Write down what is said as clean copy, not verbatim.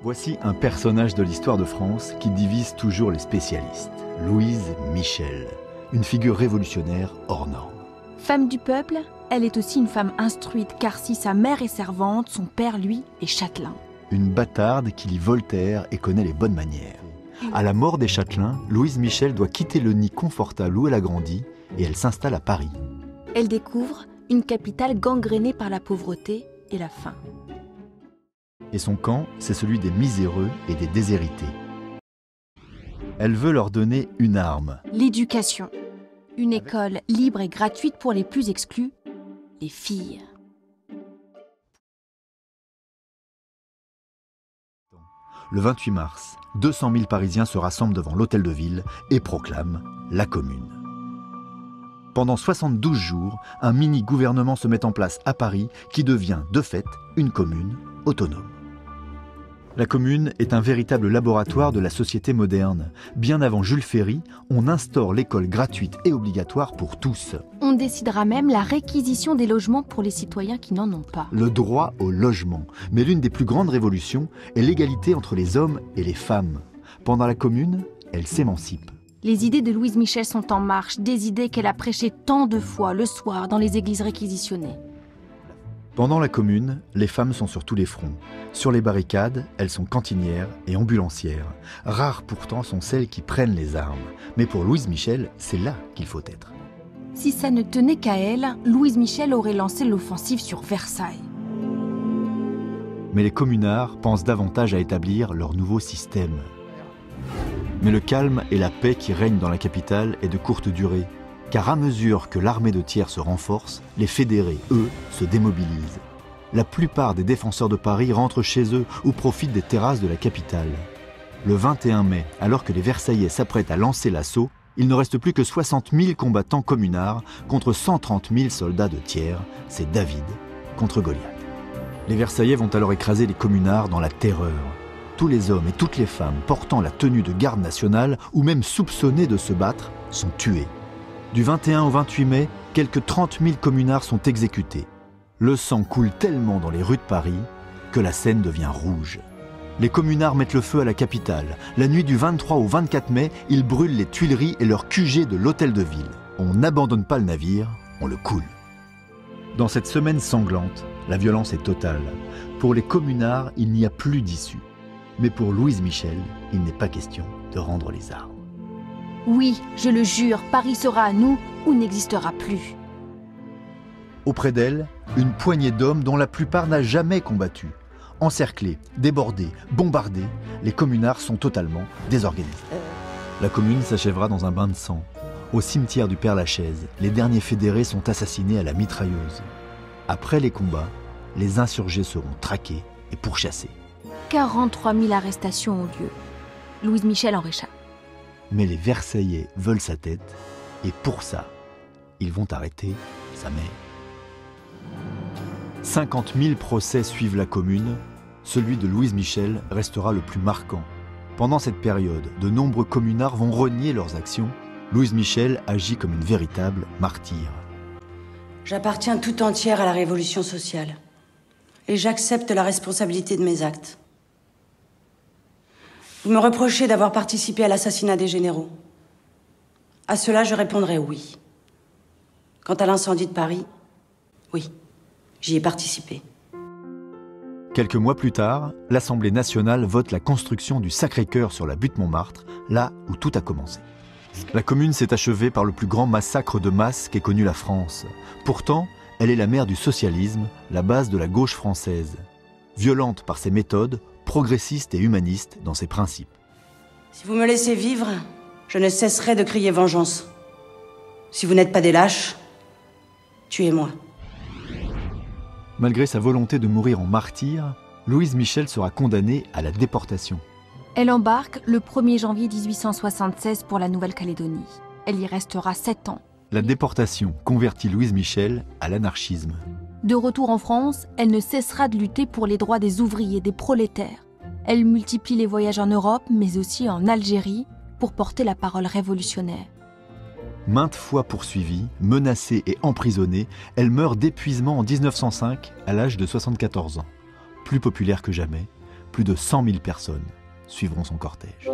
Voici un personnage de l'histoire de France qui divise toujours les spécialistes. Louise Michel, une figure révolutionnaire hors norme. Femme du peuple, elle est aussi une femme instruite, car si sa mère est servante, son père, lui, est châtelain. Une bâtarde qui lit Voltaire et connaît les bonnes manières. À la mort des châtelains, Louise Michel doit quitter le nid confortable où elle a grandi et elle s'installe à Paris. Elle découvre une capitale gangrénée par la pauvreté et la faim. Et son camp, c'est celui des miséreux et des déshérités. Elle veut leur donner une arme. L'éducation. Une école libre et gratuite pour les plus exclus, les filles. Le 28 mars, 200 000 Parisiens se rassemblent devant l'hôtel de ville et proclament la Commune. Pendant 72 jours, un mini-gouvernement se met en place à Paris qui devient, de fait, une commune autonome. La Commune est un véritable laboratoire de la société moderne. Bien avant Jules Ferry, on instaure l'école gratuite et obligatoire pour tous. On décidera même la réquisition des logements pour les citoyens qui n'en ont pas. Le droit au logement. Mais l'une des plus grandes révolutions est l'égalité entre les hommes et les femmes. Pendant la Commune, elle s'émancipe. Les idées de Louise Michel sont en marche, des idées qu'elle a prêchées tant de fois le soir dans les églises réquisitionnées. Pendant la Commune, les femmes sont sur tous les fronts. Sur les barricades, elles sont cantinières et ambulancières. Rares pourtant sont celles qui prennent les armes. Mais pour Louise Michel, c'est là qu'il faut être. Si ça ne tenait qu'à elle, Louise Michel aurait lancé l'offensive sur Versailles. Mais les communards pensent davantage à établir leur nouveau système. Mais le calme et la paix qui règnent dans la capitale est de courte durée. Car à mesure que l'armée de tiers se renforce, les fédérés, eux, se démobilisent. La plupart des défenseurs de Paris rentrent chez eux ou profitent des terrasses de la capitale. Le 21 mai, alors que les Versaillais s'apprêtent à lancer l'assaut, il ne reste plus que 60 000 combattants communards contre 130 000 soldats de tiers. C'est David contre Goliath. Les Versaillais vont alors écraser les communards dans la terreur. Tous les hommes et toutes les femmes portant la tenue de garde nationale ou même soupçonnés de se battre sont tués. Du 21 au 28 mai, quelques 30 000 communards sont exécutés. Le sang coule tellement dans les rues de Paris que la Seine devient rouge. Les communards mettent le feu à la capitale. La nuit du 23 au 24 mai, ils brûlent les Tuileries et leur QG de l'hôtel de ville. On n'abandonne pas le navire, on le coule. Dans cette semaine sanglante, la violence est totale. Pour les communards, il n'y a plus d'issue. Mais pour Louise Michel, il n'est pas question de rendre les armes. Oui, je le jure, Paris sera à nous ou n'existera plus. Auprès d'elle, une poignée d'hommes dont la plupart n'a jamais combattu. Encerclés, débordés, bombardés, les communards sont totalement désorganisés. La Commune s'achèvera dans un bain de sang. Au cimetière du Père-Lachaise, les derniers fédérés sont assassinés à la mitrailleuse. Après les combats, les insurgés seront traqués et pourchassés. 43 000 arrestations ont lieu. Louise Michel en réchappe. Mais les Versaillais veulent sa tête, et pour ça, ils vont arrêter sa mère. 50 000 procès suivent la Commune. Celui de Louise Michel restera le plus marquant. Pendant cette période, de nombreux communards vont renier leurs actions. Louise Michel agit comme une véritable martyre. J'appartiens tout entière à la révolution sociale. Et j'accepte la responsabilité de mes actes. Vous me reprochez d'avoir participé à l'assassinat des généraux. À cela, je répondrai oui. Quant à l'incendie de Paris, oui, j'y ai participé. Quelques mois plus tard, l'Assemblée nationale vote la construction du Sacré-Cœur sur la butte Montmartre, là où tout a commencé. La Commune s'est achevée par le plus grand massacre de masse qu'ait connu la France. Pourtant, elle est la mère du socialisme, la base de la gauche française. Violente par ses méthodes, progressiste et humaniste dans ses principes. Si vous me laissez vivre, je ne cesserai de crier vengeance. Si vous n'êtes pas des lâches, tuez-moi. Malgré sa volonté de mourir en martyr, Louise Michel sera condamnée à la déportation. Elle embarque le 1er janvier 1876 pour la Nouvelle-Calédonie. Elle y restera 7 ans. La déportation convertit Louise Michel à l'anarchisme. De retour en France, elle ne cessera de lutter pour les droits des ouvriers, des prolétaires. Elle multiplie les voyages en Europe, mais aussi en Algérie, pour porter la parole révolutionnaire. Maintes fois poursuivie, menacée et emprisonnée, elle meurt d'épuisement en 1905 à l'âge de 74 ans. Plus populaire que jamais, Plus de 100 000 personnes suivront son cortège.